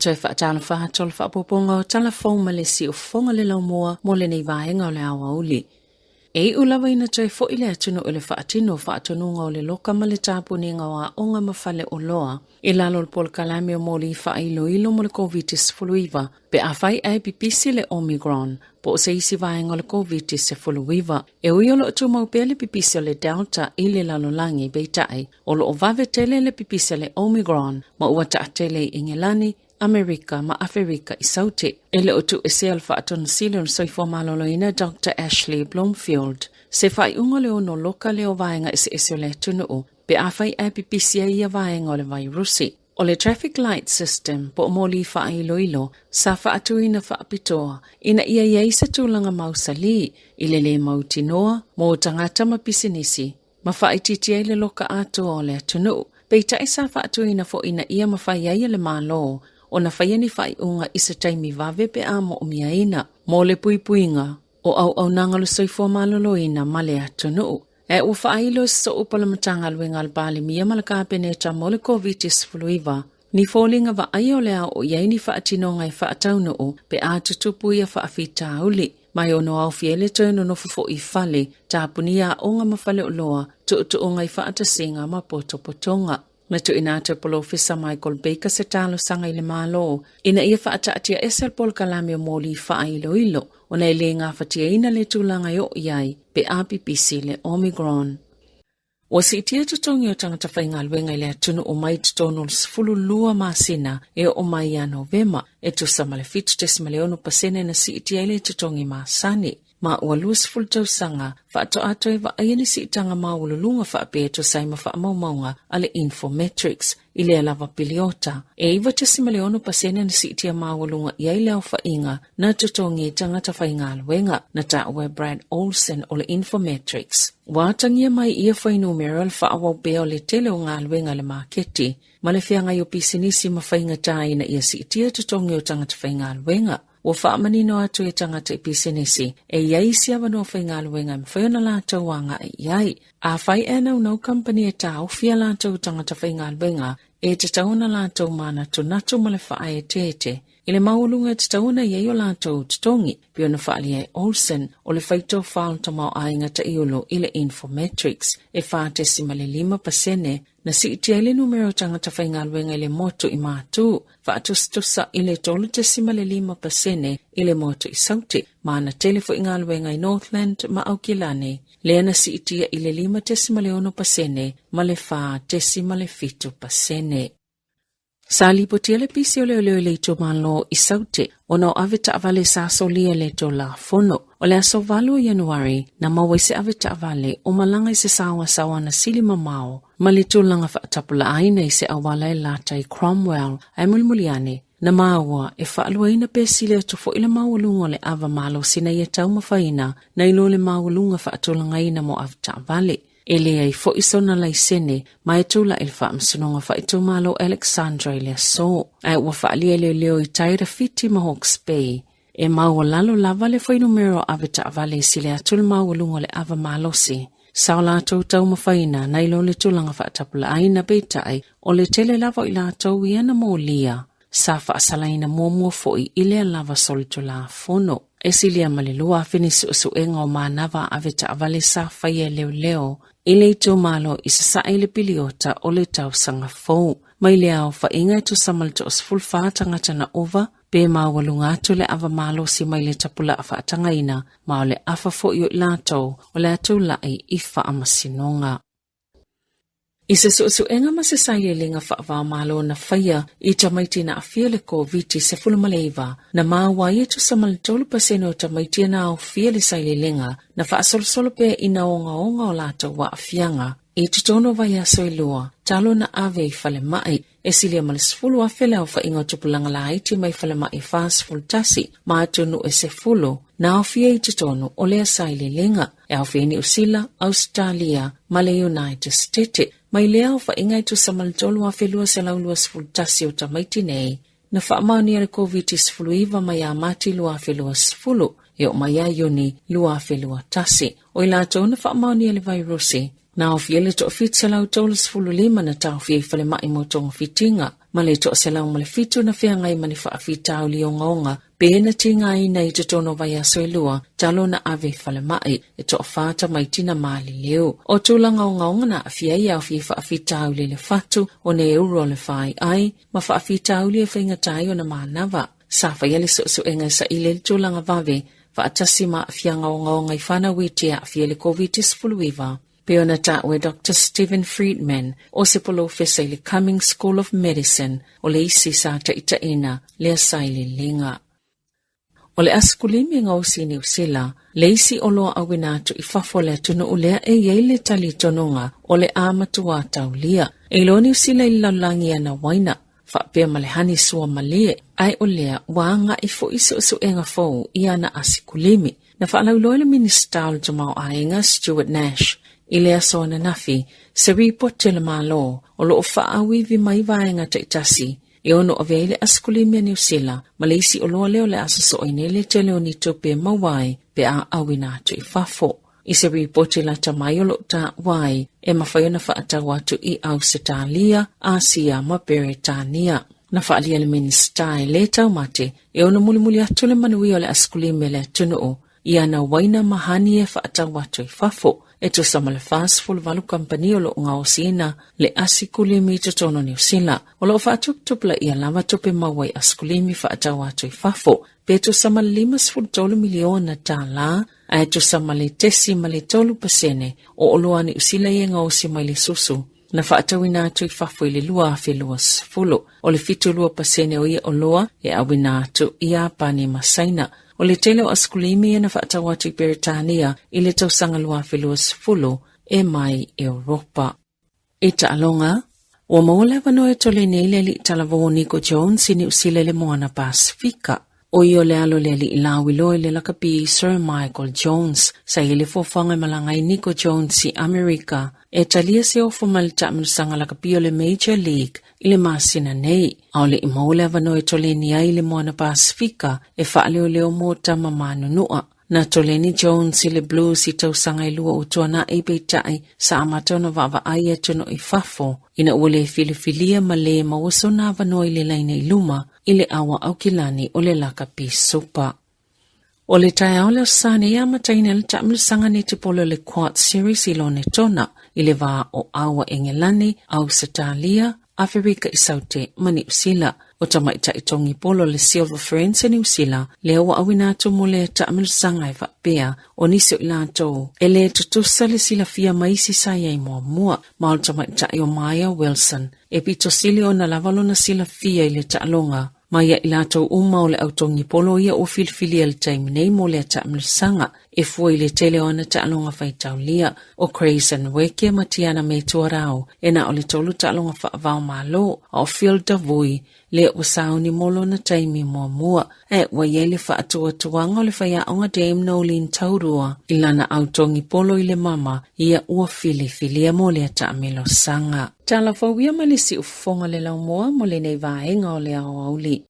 toi whaatala whahatol whaapoponga o tala whong malesi o whonga le lau mua mo le nei vaenga o le awa uli. E ulawa ina toi fo ile atunu o le whaatino whaatonunga o le loka ma le tāpuninga wa onga mawhale o loa. I lalo le pol kalame o moli whailo ilo mo le COVID-19 pe a whai ai pipisi le Omicron po o se isi vaenga o le COVID-19. E uiolo atu maupea le pipisi o le Delta i le lalo langi beitai o lo o vave tele le pipisi le Omicron ma uata atele Ingelani Amerika ma Afrika i saute. Ele otu e se alfa aton silon soifo maloloina Dr. Ashley Bloomfield. Se fai ungo leo no loka leo vaenga ese le tunu o, pe a fai e pipisia ia vaenga o le virusi. O le traffic light system po moli fa ilo sa fa atuina fa apitoa ina ia iaisa tulanga mausali ile le mautinoa mo tangata mapisinisi. Ma fa ititia ile loka ato o le tunu. Peita isa fa atuina fo ina ia mafai ia le malo. O na whaiani whai unga isa taimi vave pe amo o miaina, mo le puipuinga, o au nangalo soifua maloloina male atunu. E u whailo so upala matanga luenga albali mia malaka peneta mo le COVID-19, ni fōlinga wa aio lea o iaini whaatino ngai whaataunu o pe a tutupu ia whaafita uli. Mai ono au fiele toino no fufo i fale, tāpunia o ngā mawhale o loa, tu o ngai whaatasinga ma potonga. Na tu inata polo ofisa Michael Baker se talo sanga ile malo. Ina ia whaataatia esel pol kalame o moli whailo ilo. Ona ile ngā whatia ina le tūlanga yo iai pe apipisi le Omicron. O si itia tutongi o tangata whainga luenga ile atunu o mai tutono sifulu lua masina e o mai a Novema. E tu samale fitu tesimaleonu pasene na si itia ile tutongi masani. Ma ua luas fultau sanga, whaato ato e wa aiani si itanga maululunga whaapeto saima whaamaumaunga ale Infometrics, ile alava piliota. E iwa tesimaleonu pasene na si itia maulunga iaileo whainga na tutongi tangata whainga alwenga na tawe Brad Olsen ole Infometrics. Watangia mai ia whainumero whaawau beo le tele o ngā alwenga le maketi, ma le whianga yo pisinisi ma whainga tai na ia si itia tutongi o tangata whainga alwenga. Wa whaamanino atu e tangata i pisinisi, e iai sia wano whainga luenga mwhaiona lātou wanga e iai. A whai e nau company e tau fia lātou tangata whainga luenga, e te tauna lātou mana tunatu male whae tete. Ile maulunga te tauna iai o lātou tutongi, piona whaali e Olsen, o le whaito whaal tamau ainga ta iolo ile Infometrics, e whaatesi male 5%, na si itia ile numero tangata whainga luenga ile moto i mātu, whaatustusa ile tolu tesima le 5% ile moto i sauti, maana telefo inga luenga i Northland ma Aukilani, leana si itia ile 5% ma le wha tesima le 5%. Sali potia le pisi o leo le to malo i saute, ono aveta avale sa solia le to la fono. O le aso valo Januari, na mawese aveta avale o malanga i se sawa na sili mamao, malito langa whaatapula aina i se awala e lata i Cromwell, ai mulmuliane, na maua e whaaluaina pe sile tufo ila maulunga le ava malo sina i tau mawhaina, na ilo le maulunga whaatulanga ina mo aveta avale. Ele ai fo isona lai sene, mai tula il fa msunonga fa itu malo Alexandra ile so. Ai ua fa alia leo i taira fiti ma Hawke's Bay. E maua lalo lava le fai numero aveta avale sile atul maua lungo le ava malosi. Sao la tau mawhaina na ilo le tulanga fa atapula aina beitai o le tele lava ila tau iana mo lia. Sa fa asalaina mua foi ile lava solitu la fono. E silia malilua finis usuenga o manava aveta avale sa faye leo. Ile ito malo isa sa ile piliota o le tau sanga fau. Mai leo fa inga ito samalto os fulfa tangata na ova, pe mawalunga atu le ava malo si mai le tapula afa tangaina, mao le afa fo io lato o le atu lai ifa amasinonga. Isa suenga masasai linga whaava malo na whaia i tamaiti na afia le COVID se fulumaleiva na mawai tu samaltolu paseno tamaiti na afia le sai linga na whaasolsolo pe ina onga o lata wa afianga e tutono vaya soilua talo na ave fale mai e silia malisfulu afele au whainga tupulanga la haiti mai fale mai fast tasi maatunu e se fulu na afia i tutono o lea sai linga e afeni usila Australia male United States. Mai lea fa ingai tu samaltolu a felua se laulua sfultasi o tamaiti nei, na whaamani ale COVID-19 mai a mati lua felua sfulu, e o mai a yoni lua felua tasi. O ila tau na whaamani ale virusi, Na o fiele to fitsa lau tolas fululima na tau fie fale mai mo tonga fitinga. Male to se lau male fitu na fia ngai mani whaafita o li o ngaonga. Pēna tinga i nei te tono vai aso e lua, talo na ave fale mai, e to whaata mai tina maali leo. O tūlanga o ngaonga na fia i au fie whaafita o le fatu o ne euro le whai ai, ma whaafita o li e whaingatai o na maanava. Safa yale so enga sa ile tūlanga vave, whaatasi ma fia ngaonga i whana witia fia le COVID-19. Peona tawe Dr. Stephen Friedman, o se polo fesa i le Cumming School of Medicine, o le isi sa ta itaina, le asai le linga. O le askulimi ngau si New Zealand, le isi o loa awina atu i fafole tunu ulea e yeile tali tononga o le amatua taulia. E lo New Zealand i laulangi ana waina, whapea malehani sua malie, ai o lea wanga i fo iso su enga fau i ana asikulimi. Na whaalau loile minister o jamau ainga Stuart Nash, i lea soana nafi, se report te le malo, o lo o whaawivi mai vaenga te itasi, e ono o veile askulimi a New Zealand, ma le isi o loa leo le asaso o inele te leo ni tope mawai, pe a awina atu i fafo. I se report la tamai o lo ta wai, e mawhaiona whaata watu i au Setalia, Asia, ma Beretania. Na whaalia le minister e le tau mate, e ono mulimuli atu le manui o le askulimi le tunu o, i ana waina mahani e whaata watu i fafo. E to samale fast full valu company o lo nga osina le asikulimi to tono New Zealand. O lo whaatuptupla ia lava tupe mawai askulimi whaatawa atu i fafo. Pe to samale 5 miliona Tala, a to samale tesi male tolu pasene o oloani usila ia nga osi mai le susu. Na whaatawina atu i fafo i le lua afe lua sfulo. O le fitu lua pasene o ia oloa e awina atu ia pani masaina. O le tele o askulimi e na whaatawatu i Beretania i le tausanga lua whiluas fulo e mai Europa. E taalonga, o maule wano e tole neile li talavo Nico Jones i ni usile le moana Pasifika. O i o le alo le li ilawilo i le lakapi Sir Michael Jones sa i le fofanga malangai Nico Jones i Amerika e talia se o fumalita mnusanga lakapi o le Major League i le masina nei. Au le imaule wano e tole ni ai le moana Pasifika e whaaleo leo mo tama manunua. Na toleni Jones i le Blues i tausanga i lua utuana e beitai sa amatona vava ai e tuno i fafo. Ina ua le filifilia ma le mawaso na wano i le laina i luma i le awa au kilani o le lakapi sopa. O le tai au leo sane ia mataina le tamlusanga ni te polo le Quad Series i lone tona i le va o awa Engelani au Setalia, Afrika i saute mani usila. O tamaita i tongi polo le Silver Friends New Zealand, le awa awinato mo le taamilusanga e whapea o niso ilato e le tutusa le sila fia maisi saya i mua, ma o tamaita i o Maya Wilson, e pito sili o na lavalo na sila fia i le taalonga. Maya ilato o le autongi polo ia o filfilia le taimi nei mo le taamilusanga, e fua i le tele o na taalonga whaitaulia o Crazen Weke matiana me tuarao, e na o le tolu taalonga whaavao malo o Phil Davui, le wasauni molo na taimi mua, e waiele whaatua tuanga le whaia onga Dame Nolene Taurua, ilana autongi polo i le mama, ia ua filia mo le taamilo sanga. Tala fawia malisi ufonga le laumoa mo le nei vaenga o le auli.